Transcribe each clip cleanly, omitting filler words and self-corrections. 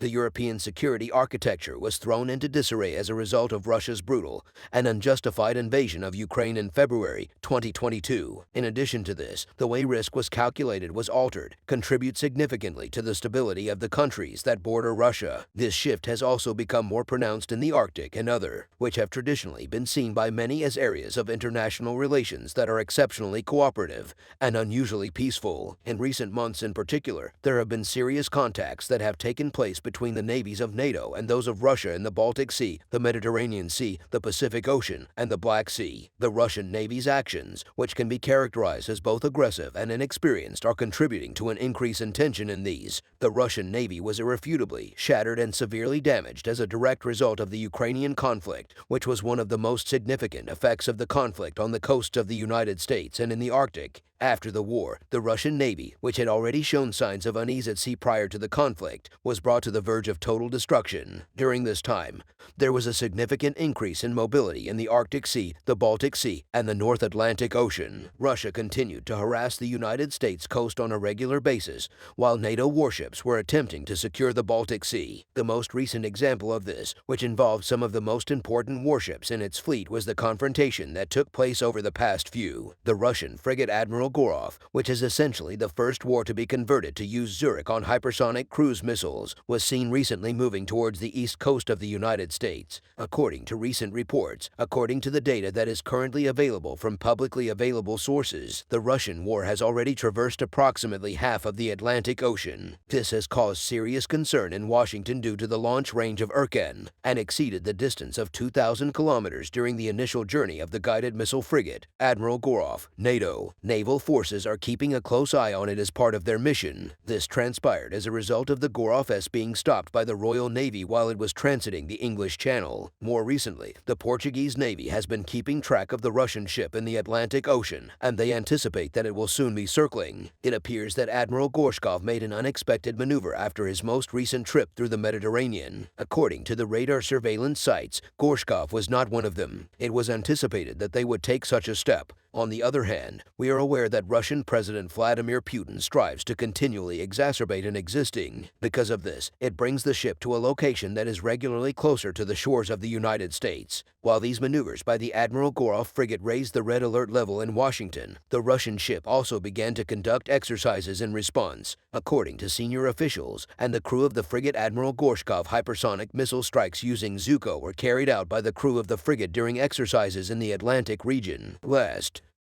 The European security architecture was thrown into disarray as a result of Russia's brutal and unjustified invasion of Ukraine in February 2022. In addition to this, the way risk was calculated was altered, contribute significantly to the stability of the countries that border Russia. This shift has also become more pronounced in the Arctic and other, which have traditionally been seen by many as areas of international relations that are exceptionally cooperative and unusually peaceful. In recent months in particular, there have been serious contacts that have taken place between the navies of NATO and those of Russia in the Baltic Sea, the Mediterranean Sea, the Pacific Ocean, and the Black Sea. The Russian Navy's actions, which can be characterized as both aggressive and inexperienced, are contributing to an increase in tension in these. The Russian Navy was irrefutably shattered and severely damaged as a direct result of the Ukrainian conflict, which was one of the most significant effects of the conflict on the coasts of the United States and in the Arctic. After the war, the Russian Navy, which had already shown signs of unease at sea prior to the conflict, was brought to the verge of total destruction. During this time, there was a significant increase in mobility in the Arctic Sea, the Baltic Sea, and the North Atlantic Ocean. Russia continued to harass the United States coast on a regular basis, while NATO warships were attempting to secure the Baltic Sea. The most recent example of this, which involved some of the most important warships in its fleet, was the confrontation that took place over the past few. The Russian frigate Admiral Gorov, which is essentially the first war to be converted to use Zurich on hypersonic cruise missiles, was seen recently moving towards the east coast of the United States. According to recent reports, according to the data that is currently available from publicly available sources, the Russian war has already traversed approximately half of the Atlantic Ocean. This has caused serious concern in Washington due to the launch range of Urken, and exceeded the distance of 2,000 kilometers during the initial journey of the guided missile frigate Admiral Gorov. NATO naval forces are keeping a close eye on it as part of their mission. This transpired as a result of the Gorov S being stopped by the Royal Navy while it was transiting the English Channel. More recently, the Portuguese Navy has been keeping track of the Russian ship in the Atlantic Ocean, and they anticipate that it will soon be circling. It appears that Admiral Gorshkov made an unexpected maneuver after his most recent trip through the Mediterranean. According to the radar surveillance sites, Gorshkov was not one of them. It was anticipated that they would take such a step. On the other hand, we are aware that Russian President Vladimir Putin strives to continually exacerbate an existing. Because of this, it brings the ship to a location that is regularly closer to the shores of the United States. While these maneuvers by the Admiral Gorov frigate raised the red alert level in Washington, the Russian ship also began to conduct exercises in response. According to senior officials, and the crew of the frigate Admiral Gorshkov, hypersonic missile strikes using Zuko were carried out by the crew of the frigate during exercises in the Atlantic region.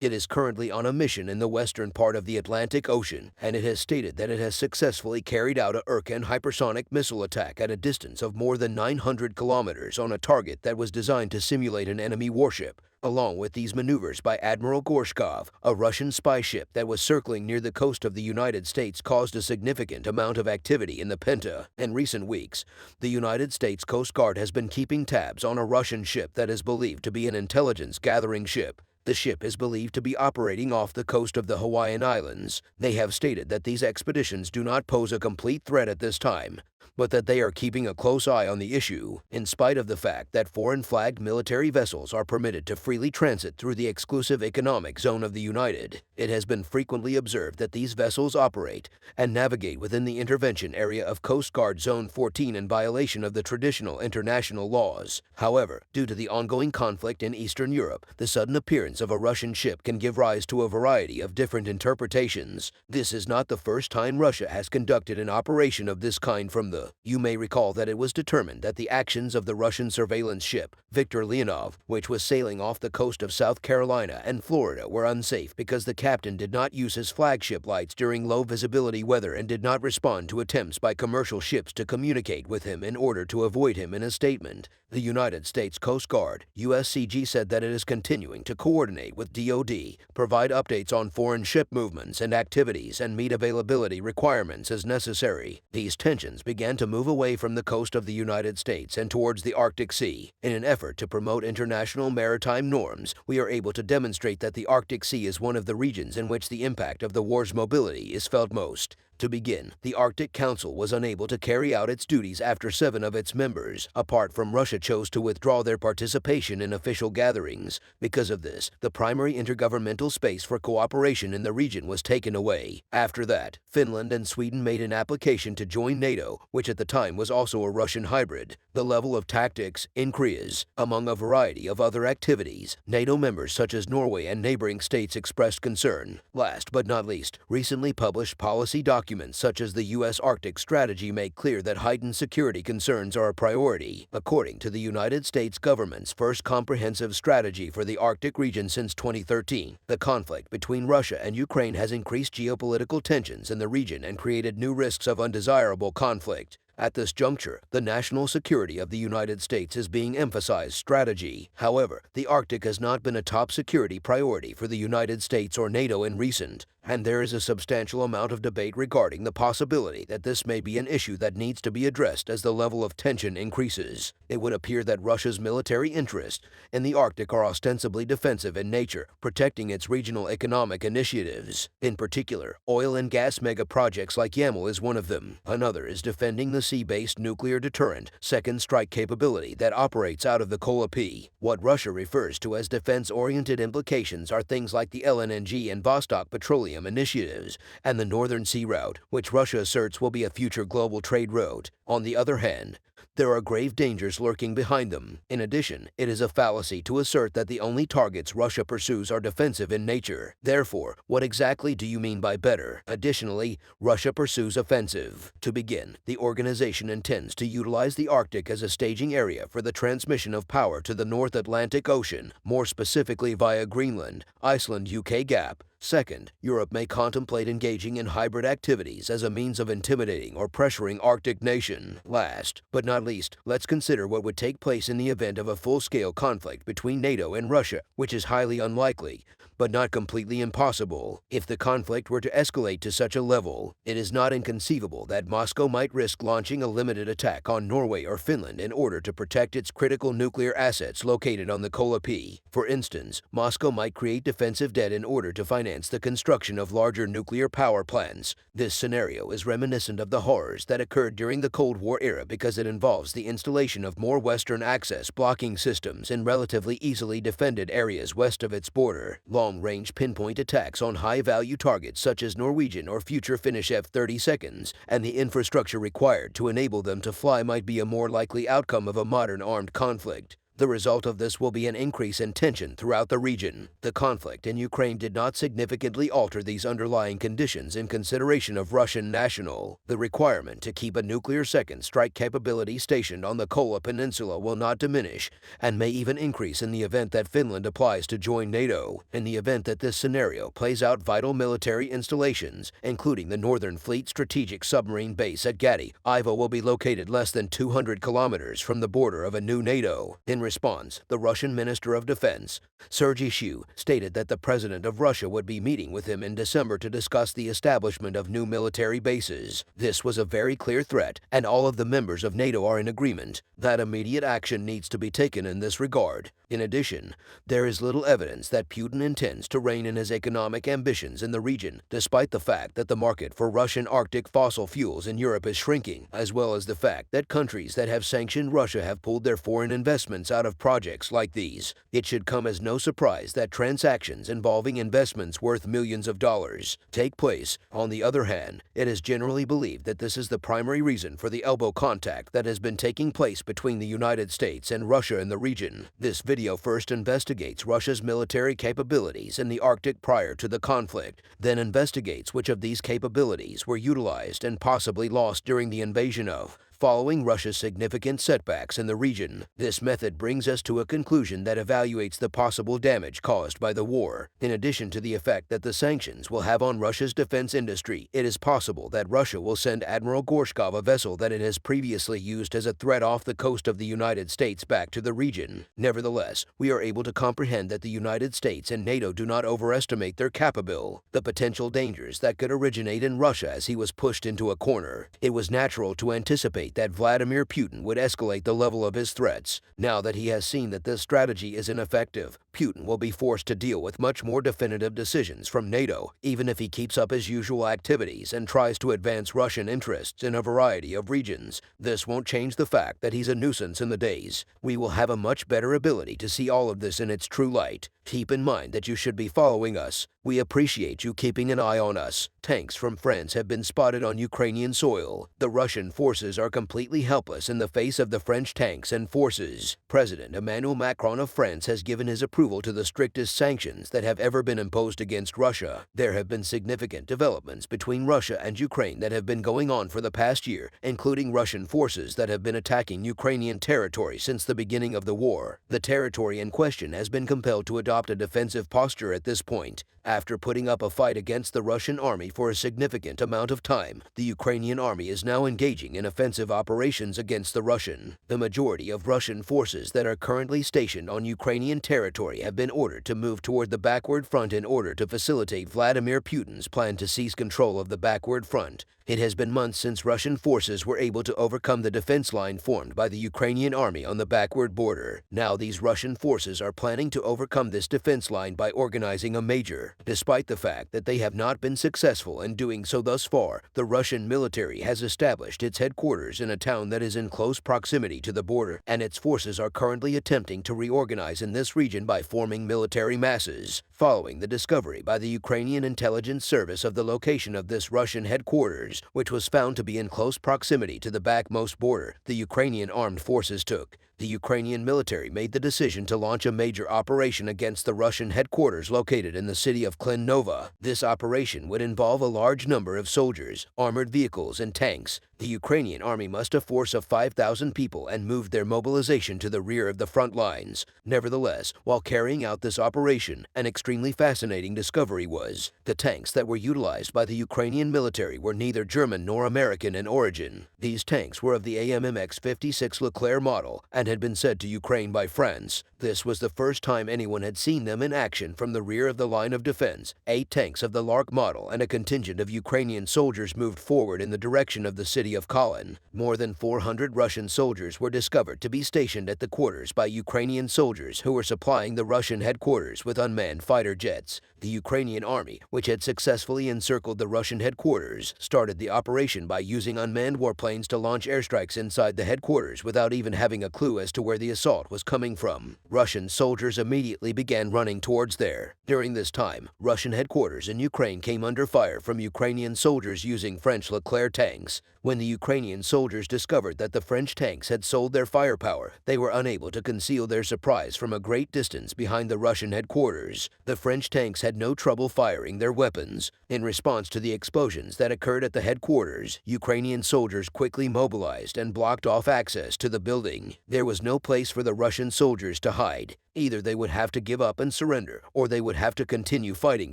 It is currently on a mission in the western part of the Atlantic Ocean, and it has stated that it has successfully carried out a Urken hypersonic missile attack at a distance of more than 900 kilometers on a target that was designed to simulate an enemy warship. Along with these maneuvers by Admiral Gorshkov, a Russian spy ship that was circling near the coast of the United States caused a significant amount of activity in the Penta. In recent weeks, the United States Coast Guard has been keeping tabs on a Russian ship that is believed to be an intelligence-gathering ship. The ship is believed to be operating off the coast of the Hawaiian Islands. They have stated that these expeditions do not pose a complete threat at this time, but that they are keeping a close eye on the issue, in spite of the fact that foreign-flagged military vessels are permitted to freely transit through the exclusive economic zone of the United. It has been frequently observed that these vessels operate and navigate within the intervention area of Coast Guard Zone 14 in violation of the traditional international laws. However, due to the ongoing conflict in Eastern Europe, the sudden appearance of a Russian ship can give rise to a variety of different interpretations. This is not the first time Russia has conducted an operation of this kind from the. You may recall that it was determined that the actions of the Russian surveillance ship, Viktor Leonov, which was sailing off the coast of South Carolina and Florida, were unsafe because the captain did not use his flagship lights during low visibility weather and did not respond to attempts by commercial ships to communicate with him in order to avoid him. In a statement, the United States Coast Guard, USCG, said that it is continuing to coordinate with DoD, provide updates on foreign ship movements and activities, and meet availability requirements as necessary. These tensions began to move away from the coast of the United States and towards the Arctic Sea. In an effort to promote international maritime norms, we are able to demonstrate that the Arctic Sea is one of the regions in which the impact of the war's mobility is felt most. To begin, the Arctic Council was unable to carry out its duties after 7 of its members, apart from Russia, chose to withdraw their participation in official gatherings. Because of this, the primary intergovernmental space for cooperation in the region was taken away. After that, Finland and Sweden made an application to join NATO, which at the time was also a Russian hybrid. The level of tactics increases. Among a variety of other activities, NATO members such as Norway and neighboring states expressed concern. Last but not least, recently published policy documents such as the U.S. Arctic Strategy make clear that heightened security concerns are a priority. According to the United States government's first comprehensive strategy for the Arctic region since 2013, the conflict between Russia and Ukraine has increased geopolitical tensions in the region and created new risks of undesirable conflict. At this juncture, the national security of the United States is being emphasized strategy. However, the Arctic has not been a top security priority for the United States or NATO in recent, and there is a substantial amount of debate regarding the possibility that this may be an issue that needs to be addressed as the level of tension increases. It would appear that Russia's military interests in the Arctic are ostensibly defensive in nature, protecting its regional economic initiatives. In particular, oil and gas mega projects like Yamal is one of them. Another is defending the sea-based nuclear deterrent, second strike capability that operates out of the Kolapee. What Russia refers to as defense-oriented implications are things like the LNG and Vostok petroleum initiatives and the Northern Sea Route, which Russia asserts will be a future global trade route. On the other hand, there are grave dangers lurking behind them. In addition, it is a fallacy to assert that the only targets Russia pursues are defensive in nature. Therefore, what exactly do you mean by better? Additionally, Russia pursues offensive. To begin, the organization intends to utilize the Arctic as a staging area for the transmission of power to the North Atlantic Ocean, more specifically via Greenland, Iceland-UK gap. Second, Europe may contemplate engaging in hybrid activities as a means of intimidating or pressuring Arctic nation. Last, but not least, let's consider what would take place in the event of a full-scale conflict between NATO and Russia, which is highly unlikely, but not completely impossible. If the conflict were to escalate to such a level, it is not inconceivable that Moscow might risk launching a limited attack on Norway or Finland in order to protect its critical nuclear assets located on the Kolapee. For instance, Moscow might create defensive debt in order to finance the construction of larger nuclear power plants. This scenario is reminiscent of the horrors that occurred during the Cold War era because it involves the installation of more Western access blocking systems in relatively easily defended areas west of its border. Long-range pinpoint attacks on high-value targets such as Norwegian or future Finnish F-32s, and the infrastructure required to enable them to fly might be a more likely outcome of a modern armed conflict. The result of this will be an increase in tension throughout the region. The conflict in Ukraine did not significantly alter these underlying conditions in consideration of Russian national. The requirement to keep a nuclear second strike capability stationed on the Kola Peninsula will not diminish, and may even increase in the event that Finland applies to join NATO. In the event that this scenario plays out, vital military installations, including the Northern Fleet Strategic Submarine Base at Gati, Ivo, will be located less than 200 kilometers from the border of a new NATO. In response, the Russian Minister of Defense, Sergei Shoigu, stated that the President of Russia would be meeting with him in December to discuss the establishment of new military bases. This was a very clear threat, and all of the members of NATO are in agreement that immediate action needs to be taken in this regard. In addition, there is little evidence that Putin intends to rein in his economic ambitions in the region, despite the fact that the market for Russian Arctic fossil fuels in Europe is shrinking, as well as the fact that countries that have sanctioned Russia have pulled their foreign investments out of projects like these. It should come as no surprise that transactions involving investments worth millions of dollars take place. On the other hand, it is generally believed that this is the primary reason for the elbow contact that has been taking place between the United States and Russia in the region. This video first investigates Russia's military capabilities in the Arctic prior to the conflict, then investigates which of these capabilities were utilized and possibly lost during the invasion of, following Russia's significant setbacks in the region. This method brings us to a conclusion that evaluates the possible damage caused by the war. In addition to the effect that the sanctions will have on Russia's defense industry, it is possible that Russia will send Admiral Gorshkov, a vessel that it has previously used as a threat off the coast of the United States, back to the region. Nevertheless, we are able to comprehend that the United States and NATO do not overestimate their capability, the potential dangers that could originate in Russia as he was pushed into a corner. It was natural to anticipate that Vladimir Putin would escalate the level of his threats. Now that he has seen that this strategy is ineffective, Putin will be forced to deal with much more definitive decisions from NATO, even if he keeps up his usual activities and tries to advance Russian interests in a variety of regions. This won't change the fact that he's a nuisance in the days. We will have a much better ability to see all of this in its true light. Keep in mind that you should be following us. We appreciate you keeping an eye on us. Tanks from France have been spotted on Ukrainian soil. The Russian forces are completely helpless in the face of the French tanks and forces. President Emmanuel Macron of France has given his approval to the strictest sanctions that have ever been imposed against Russia. There have been significant developments between Russia and Ukraine that have been going on for the past year, including Russian forces that have been attacking Ukrainian territory since the beginning of the war. The territory in question has been compelled to adopt a defensive posture at this point. After putting up a fight against the Russian army for a significant amount of time, the Ukrainian army is now engaging in offensive operations against the majority of Russian forces that are currently stationed on Ukrainian territory have been ordered to move toward the backward front in order to facilitate Vladimir Putin's plan to seize control of the backward front. It has been months since Russian forces were able to overcome the defense line formed by the Ukrainian army on the backward border. Now these Russian forces are planning to overcome this defense line by organizing a major. Despite the fact that they have not been successful in doing so thus far, the Russian military has established its headquarters in a town that is in close proximity to the border, and its forces are currently attempting to reorganize in this region by forming military masses. Following the discovery by the Ukrainian intelligence service of the location of this Russian headquarters, which was found to be in close proximity to the backmost border, the Ukrainian armed forces took. The Ukrainian military made the decision to launch a major operation against the Russian headquarters located in the city of Klinova. This operation would involve a large number of soldiers, armored vehicles, and tanks. The Ukrainian army mustered a force of 5,000 people and moved their mobilization to the rear of the front lines. Nevertheless, while carrying out this operation, an extremely fascinating discovery was the tanks that were utilized by the Ukrainian military were neither German nor American in origin. These tanks were of the AMMX-56 Leclerc model and had been sent to Ukraine by France. This was the first time anyone had seen them in action from the rear of the line of defense. 8 tanks of the Lark model and a contingent of Ukrainian soldiers moved forward in the direction of the city of Kolin. More than 400 Russian soldiers were discovered to be stationed at the quarters by Ukrainian soldiers who were supplying the Russian headquarters with unmanned fighter jets. The Ukrainian army, which had successfully encircled the Russian headquarters, started the operation by using unmanned warplanes to launch airstrikes inside the headquarters without even having a clue as to where the assault was coming from. Russian soldiers immediately began running towards there. During this time, Russian headquarters in Ukraine came under fire from Ukrainian soldiers using French Leclerc tanks. When the Ukrainian soldiers discovered that the French tanks had sold their firepower, they were unable to conceal their surprise from a great distance behind the Russian headquarters. The French tanks had no trouble firing their weapons. In response to the explosions that occurred at the headquarters, Ukrainian soldiers quickly mobilized and blocked off access to the building. There was no place for the Russian soldiers to hide. Either they would have to give up and surrender, or they would have to continue fighting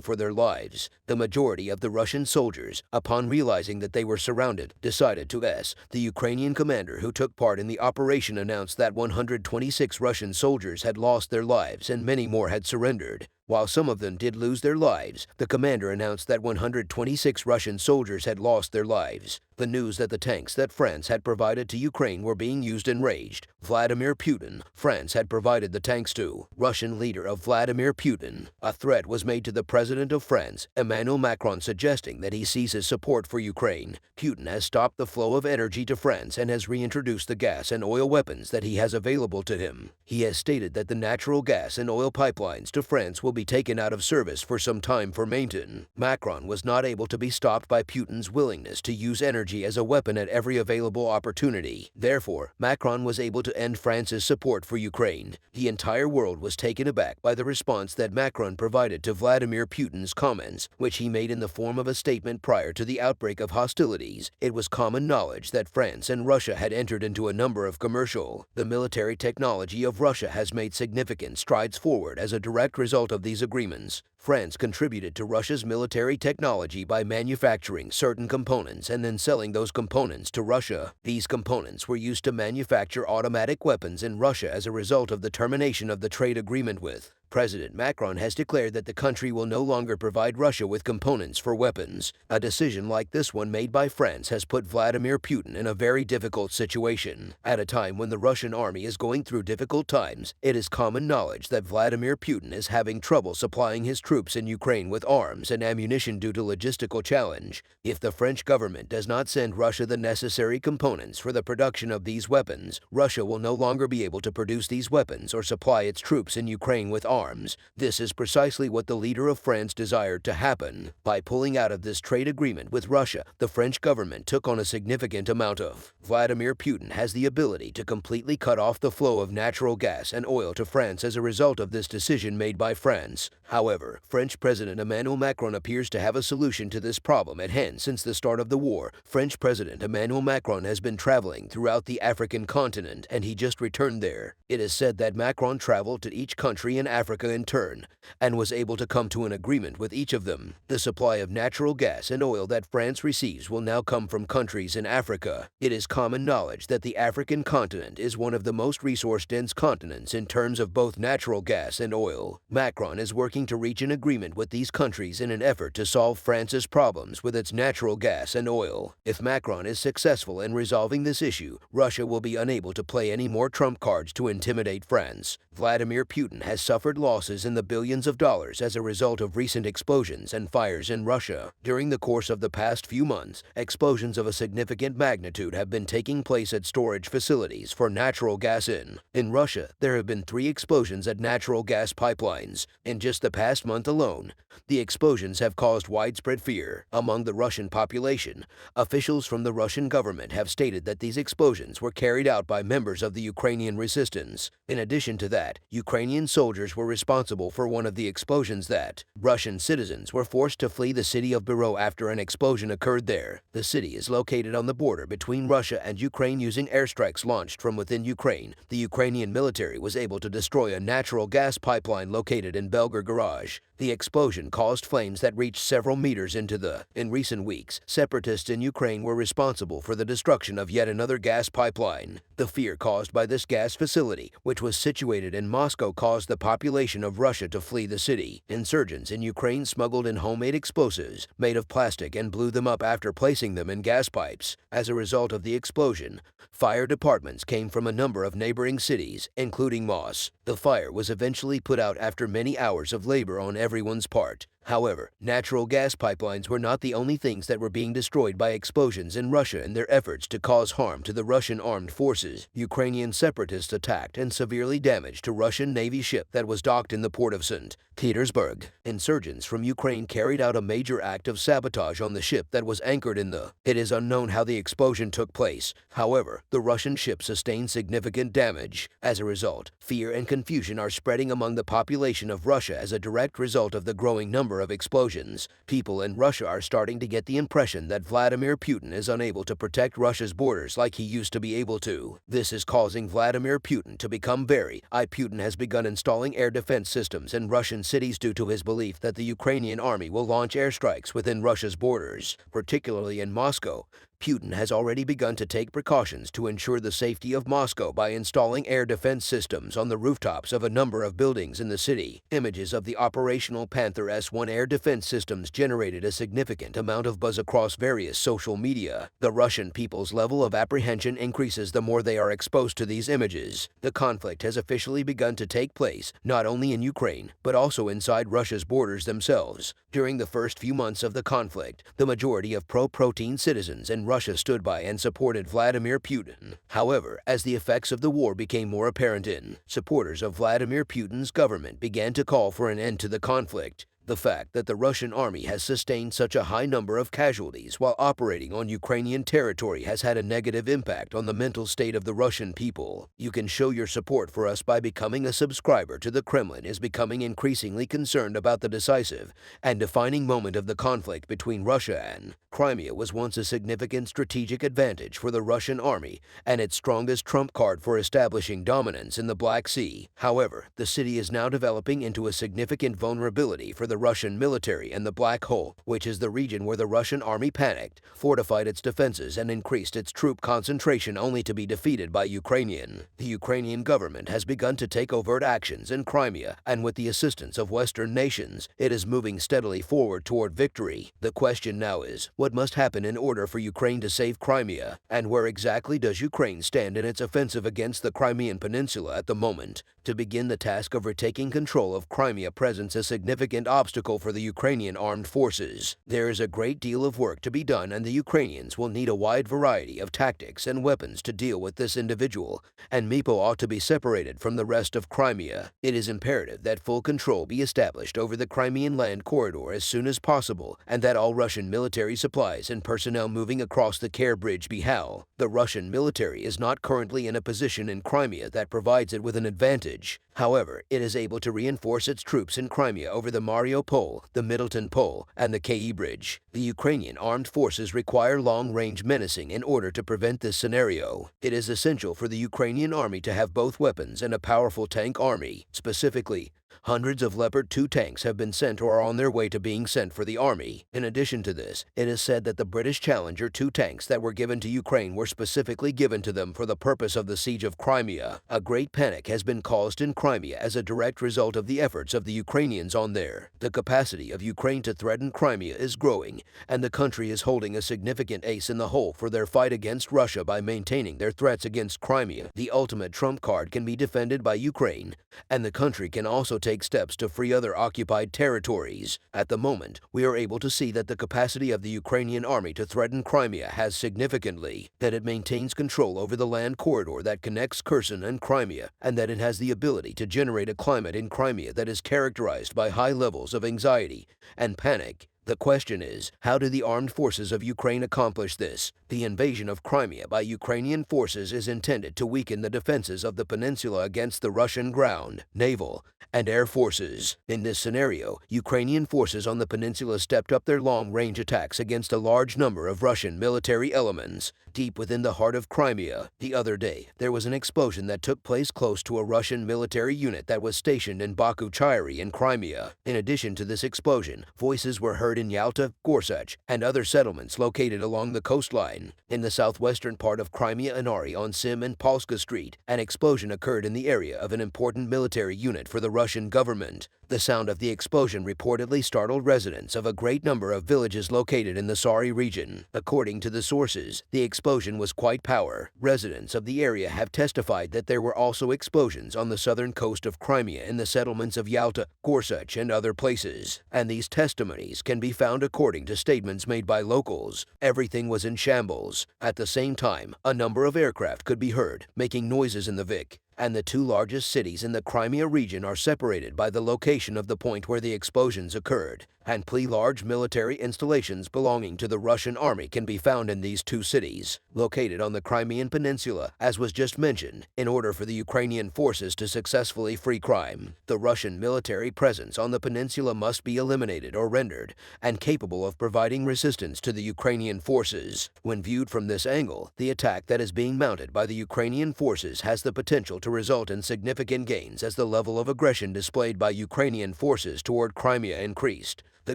for their lives. The majority of the Russian soldiers, upon realizing that they were surrounded, decided to S. The Ukrainian commander who took part in the operation announced that 126 Russian soldiers had lost their lives and many more had surrendered. While some of them did lose their lives, the commander announced that 126 Russian soldiers had lost their lives. The news that the tanks that France had provided to Ukraine were being used enraged Vladimir Putin. France had provided the tanks to Russian leader of Vladimir Putin. A threat was made to the president of France, Emmanuel Macron, suggesting that he cease his support for Ukraine. Putin has stopped the flow of energy to France and has reintroduced the gas and oil weapons that he has available to him. He has stated that the natural gas and oil pipelines to France will be taken out of service for some time for maintenance. Macron was not able to be stopped by Putin's willingness to use energy as a weapon at every available opportunity. Therefore, Macron was able to end France's support for Ukraine. The entire world was taken aback by the response that Macron provided to Vladimir Putin's comments, which he made in the form of a statement prior to the outbreak of hostilities. It was common knowledge that France and Russia had entered into a number of the military technology of Russia has made significant strides forward as a direct result of these agreements. France contributed to Russia's military technology by manufacturing certain components and then selling those components to Russia. These components were used to manufacture automatic weapons in Russia as a result of the termination of the trade agreement with President Macron has declared that the country will no longer provide Russia with components for weapons. A decision like this one made by France has put Vladimir Putin in a very difficult situation. At a time when the Russian army is going through difficult times, it is common knowledge that Vladimir Putin is having trouble supplying his troops in Ukraine with arms and ammunition due to logistical challenge. If the French government does not send Russia the necessary components for the production of these weapons, Russia will no longer be able to produce these weapons or supply its troops in Ukraine with arms. This is precisely what the leader of France desired to happen. By pulling out of this trade agreement with Russia, the French government took on a significant amount of. Vladimir Putin has the ability to completely cut off the flow of natural gas and oil to France as a result of this decision made by France. However, French President Emmanuel Macron appears to have a solution to this problem at hand. Since the start of the war, French President Emmanuel Macron has been traveling throughout the African continent, and he just returned there. It is said that Macron traveled to each country in Africa in turn, and was able to come to an agreement with each of them. The supply of natural gas and oil that France receives will now come from countries in Africa. It is common knowledge that the African continent is one of the most resource-dense continents in terms of both natural gas and oil. Macron is working to reach an agreement with these countries in an effort to solve France's problems with its natural gas and oil. If Macron is successful in resolving this issue, Russia will be unable to play any more trump cards to intimidate France. Vladimir Putin has suffered losses in the billions of dollars as a result of recent explosions and fires in Russia. During the course of the past few months, explosions of a significant magnitude have been taking place at storage facilities for natural gas in Russia, there have been 3 explosions at natural gas pipelines. In just the past month alone, the explosions have caused widespread fear among the Russian population. Officials from the Russian government have stated that these explosions were carried out by members of the Ukrainian resistance. In addition to that, Ukrainian soldiers were responsible for one of the explosions that Russian citizens were forced to flee the city of Buro after an explosion occurred there. The city is located on the border between Russia and Ukraine. Using airstrikes launched from within Ukraine, the Ukrainian military was able to destroy a natural gas pipeline located in Belgorod. The explosion caused flames that reached several meters into the. In recent weeks, separatists in Ukraine were responsible for the destruction of yet another gas pipeline. The fear caused by this gas facility, which was situated in Moscow, caused the population of Russia to flee the city. Insurgents in Ukraine smuggled in homemade explosives made of plastic and blew them up after placing them in gas pipes. As a result of the explosion, fire departments came from a number of neighboring cities, including Moscow. The fire was eventually put out after many hours of labor on everyone's part. However, natural gas pipelines were not the only things that were being destroyed by explosions in Russia in their efforts to cause harm to the Russian armed forces. Ukrainian separatists attacked and severely damaged a Russian Navy ship that was docked in the port of St. Petersburg. Insurgents from Ukraine carried out a major act of sabotage on the ship that was anchored in the. It is unknown how the explosion took place. However, the Russian ship sustained significant damage. As a result, fear and confusion are spreading among the population of Russia as a direct result of the growing number of explosions. People in Russia are starting to get the impression that Vladimir Putin is unable to protect Russia's borders like he used to be able to. This is causing Vladimir Putin to become very. Putin has begun installing air defense systems in Russian cities due to his belief that the Ukrainian army will launch airstrikes within Russia's borders, particularly in Moscow. Putin has already begun to take precautions to ensure the safety of Moscow by installing air defense systems on the rooftops of a number of buildings in the city. Images of the operational Panther S-1 air defense systems generated a significant amount of buzz across various social media. The Russian people's level of apprehension increases the more they are exposed to these images. The conflict has officially begun to take place, not only in Ukraine, but also inside Russia's borders themselves. During the first few months of the conflict, the majority of pro-Putin citizens in Russia stood by and supported Vladimir Putin. However, as the effects of the war became more apparent, supporters of Vladimir Putin's government began to call for an end to the conflict. The fact that the Russian army has sustained such a high number of casualties while operating on Ukrainian territory has had a negative impact on the mental state of the Russian people. You can show your support for us by becoming a subscriber to the Kremlin is becoming increasingly concerned about the decisive and defining moment of the conflict between Russia and Crimea was once a significant strategic advantage for the Russian army and its strongest trump card for establishing dominance in the Black Sea. However, the city is now developing into a significant vulnerability for the the Russian military and the Black Hole, which is the region where the Russian army panicked, fortified its defenses, and increased its troop concentration only to be defeated by Ukrainian. The Ukrainian government has begun to take overt actions in Crimea, and with the assistance of Western nations, it is moving steadily forward toward victory. The question now is, what must happen in order for Ukraine to save Crimea, and where exactly does Ukraine stand in its offensive against the Crimean Peninsula at the moment? To begin the task of retaking control of Crimea presents a significant obstacle for the Ukrainian armed forces. There is a great deal of work to be done, and the Ukrainians will need a wide variety of tactics and weapons to deal with this individual, and Dnipro ought to be separated from the rest of Crimea. It is imperative that full control be established over the Crimean land corridor as soon as possible, and that all Russian military supplies and personnel moving across the Kara Bridge be held. The Russian military is not currently in a position in Crimea that provides it with an advantage. However, it is able to reinforce its troops in Crimea over the Mariupol, the Middleton Pole, and the Kara Bridge. The Ukrainian armed forces require long-range menacing in order to prevent this scenario. It is essential for the Ukrainian army to have both weapons and a powerful tank army. Specifically, hundreds of Leopard 2 tanks have been sent or are on their way to being sent for the army. In addition to this, it is said that the British Challenger 2 tanks that were given to Ukraine were specifically given to them for the purpose of the siege of Crimea. A great panic has been caused in Crimea as a direct result of the efforts of the Ukrainians on there. The capacity of Ukraine to threaten Crimea is growing, and the country is holding a significant ace in the hole for their fight against Russia by maintaining their threats against Crimea. The ultimate trump card can be defended by Ukraine, and the country can also take steps to free other occupied territories. At the moment, we are able to see that the capacity of the Ukrainian army to threaten Crimea has significantly, that it maintains control over the land corridor that connects Kherson and Crimea, and that it has the ability to generate a climate in Crimea that is characterized by high levels of anxiety and panic. The question is, how do the armed forces of Ukraine accomplish this? The invasion of Crimea by Ukrainian forces is intended to weaken the defenses of the peninsula against the Russian ground, naval, and air forces. In this scenario, Ukrainian forces on the peninsula stepped up their long-range attacks against a large number of Russian military elements deep within the heart of Crimea. The other day, there was an explosion that took place close to a Russian military unit that was stationed in Baku-Chairy in Crimea. In addition to this explosion, voices were heard in Yalta, Gorsuch, and other settlements located along the coastline. In the southwestern part of Crimea Anari on Sim and Polska Street, an explosion occurred in the area of an important military unit for the Russian government. The sound of the explosion reportedly startled residents of a great number of villages located in the Sari region. According to the sources, the explosion was quite powerful. Residents of the area have testified that there were also explosions on the southern coast of Crimea in the settlements of Yalta, Gorsuch, and other places, and these testimonies can be found according to statements made by locals. Everything was in shambles. At the same time, a number of aircraft could be heard, making noises in the Vik, and the two largest cities in the Crimea region are separated by the location of the point where the explosions occurred, and large military installations belonging to the Russian army can be found in these two cities, located on the Crimean Peninsula, as was just mentioned. In order for the Ukrainian forces to successfully free Crimea, the Russian military presence on the peninsula must be eliminated or rendered, and capable of providing resistance to the Ukrainian forces. When viewed from this angle, the attack that is being mounted by the Ukrainian forces has the potential to result in significant gains as the level of aggression displayed by Ukrainian forces toward Crimea increased. The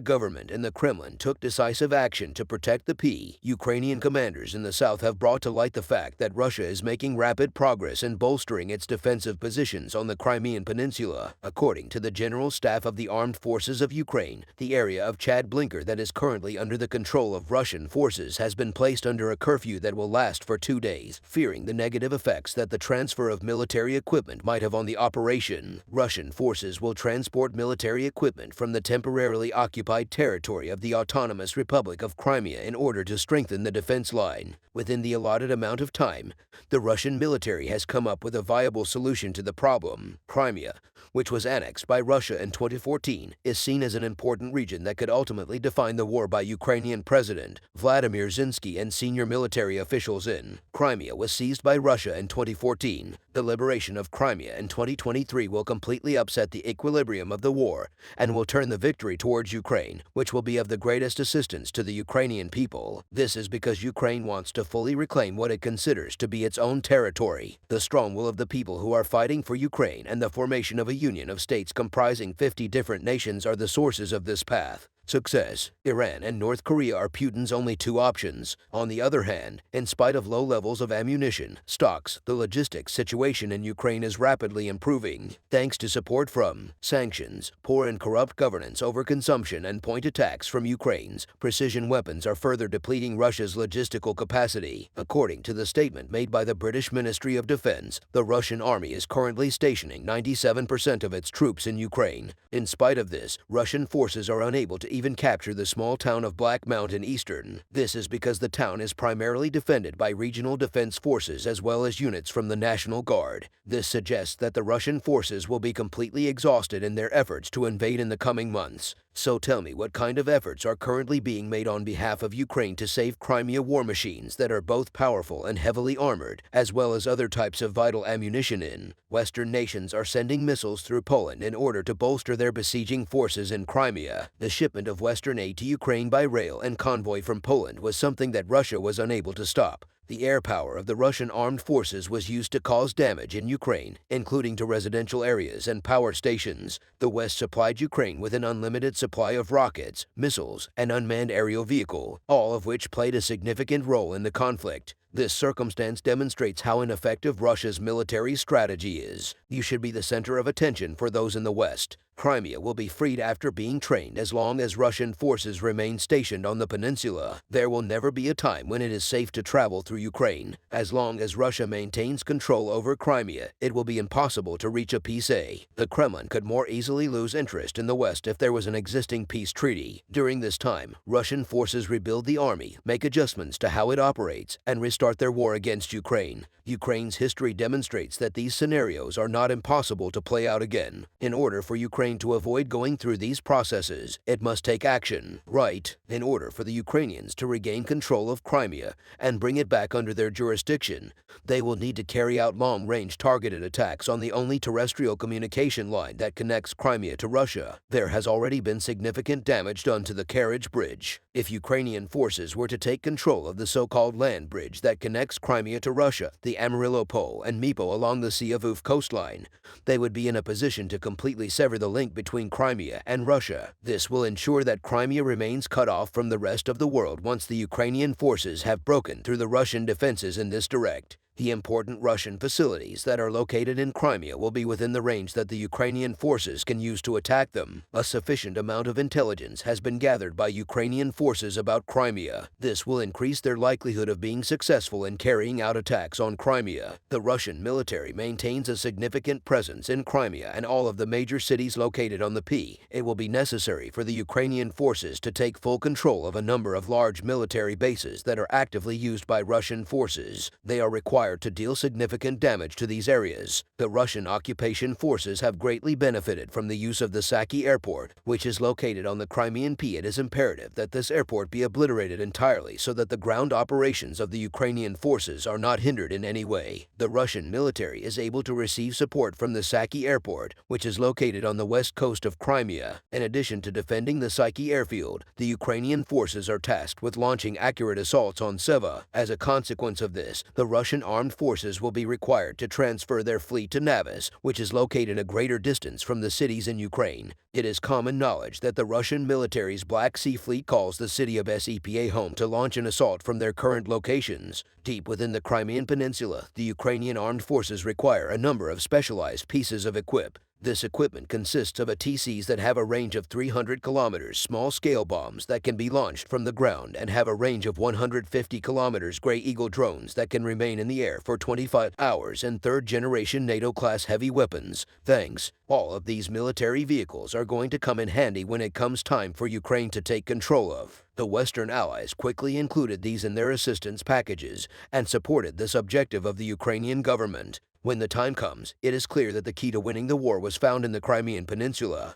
government and the Kremlin took decisive action to protect the P. Ukrainian commanders in the south have brought to light the fact that Russia is making rapid progress in bolstering its defensive positions on the Crimean Peninsula. According to the General Staff of the Armed Forces of Ukraine, the area of Chad Blinker that is currently under the control of Russian forces has been placed under a curfew that will last for 2 days, fearing the negative effects that the transfer of military equipment might have on the operation. Russian forces will transport military equipment from the temporarily occupied territory of the Autonomous Republic of Crimea in order to strengthen the defense line. Within the allotted amount of time, the Russian military has come up with a viable solution to the problem. Crimea, which was annexed by Russia in 2014, is seen as an important region that could ultimately define the war by Ukrainian President Vladimir Zelensky and senior military officials in. Crimea was seized by Russia in 2014. The liberation of Crimea in 2023 will completely upset the equilibrium of the war and will turn the victory towards Ukraine. Ukraine, which will be of the greatest assistance to the Ukrainian people. This is because Ukraine wants to fully reclaim what it considers to be its own territory. The strong will of the people who are fighting for Ukraine and the formation of a union of states comprising 50 different nations are the sources of this path. Success. Iran and North Korea are Putin's only two options. On the other hand, in spite of low levels of ammunition, stocks, the logistics situation in Ukraine is rapidly improving. Thanks to support from sanctions, poor and corrupt governance, overconsumption, and point attacks from Ukraine's precision weapons are further depleting Russia's logistical capacity. According to the statement made by the British Ministry of Defense, the Russian army is currently stationing 97% of its troops in Ukraine. In spite of this, Russian forces are unable to even capture the small town of Black Mountain Eastern. This is because the town is primarily defended by regional defense forces as well as units from the National Guard. This suggests that the Russian forces will be completely exhausted in their efforts to invade in the coming months. So tell me, what kind of efforts are currently being made on behalf of Ukraine to save Crimea war machines that are both powerful and heavily armored, as well as other types of vital ammunition in? Western nations are sending missiles through Poland in order to bolster their besieging forces in Crimea. The shipment of Western aid to Ukraine by rail and convoy from Poland was something that Russia was unable to stop. The air power of the Russian armed forces was used to cause damage in Ukraine, including to residential areas and power stations. The West supplied Ukraine with an unlimited supply of rockets, missiles, and unmanned aerial vehicle, all of which played a significant role in the conflict. This circumstance demonstrates how ineffective Russia's military strategy is. You should be the center of attention for those in the West. Crimea will be freed after being trained as long as Russian forces remain stationed on the peninsula. There will never be a time when it is safe to travel through Ukraine. As long as Russia maintains control over Crimea, it will be impossible to reach a peace. The Kremlin could more easily lose interest in the West if there was an existing peace treaty. During this time, Russian forces rebuild the army, make adjustments to how it operates, and restart their war against Ukraine. Ukraine's history demonstrates that these scenarios are not impossible to play out again. In order for Ukraine to avoid going through these processes, it must take action, right? In order for the Ukrainians to regain control of Crimea and bring it back under their jurisdiction, they will need to carry out long-range targeted attacks on the only terrestrial communication line that connects Crimea to Russia. There has already been significant damage done to the carriage bridge. If Ukrainian forces were to take control of the so-called land bridge that connects Crimea to Russia, the Amarillo Pole and Dnieper along the Sea of Uf coastline, they would be in a position to completely sever the link between Crimea and Russia. This will ensure that Crimea remains cut off from the rest of the world once the Ukrainian forces have broken through the Russian defenses in this direct. The important Russian facilities that are located in Crimea will be within the range that the Ukrainian forces can use to attack them. A sufficient amount of intelligence has been gathered by Ukrainian forces about Crimea. This will increase their likelihood of being successful in carrying out attacks on Crimea. The Russian military maintains a significant presence in Crimea and all of the major cities located on the P. It will be necessary for the Ukrainian forces to take full control of a number of large military bases that are actively used by Russian forces. They are required to deal significant damage to these areas. The Russian occupation forces have greatly benefited from the use of the Saki airport, which is located on the Crimean Sea. It is imperative that this airport be obliterated entirely so that the ground operations of the Ukrainian forces are not hindered in any way. The Russian military is able to receive support from the Saki airport, which is located on the west coast of Crimea. In addition to defending the Saki airfield, the Ukrainian forces are tasked with launching accurate assaults on Seva. As a consequence of this, the Russian armed forces will be required to transfer their fleet to Navis, which is located a greater distance from the cities in Ukraine. It is common knowledge that the Russian military's Black Sea Fleet calls the city of Sepa home to launch an assault from their current locations. Deep within the Crimean Peninsula, the Ukrainian armed forces require a number of specialized pieces of equipment. This equipment consists of ATCs that have a range of 300 kilometers, small-scale bombs that can be launched from the ground and have a range of 150 kilometers, Grey Eagle drones that can remain in the air for 25 hours, and third-generation NATO-class heavy weapons. Thanks. All of these military vehicles are going to come in handy when it comes time for Ukraine to take control of. The Western allies quickly included these in their assistance packages and supported this objective of the Ukrainian government. When the time comes, it is clear that the key to winning the war was found in the Crimean Peninsula.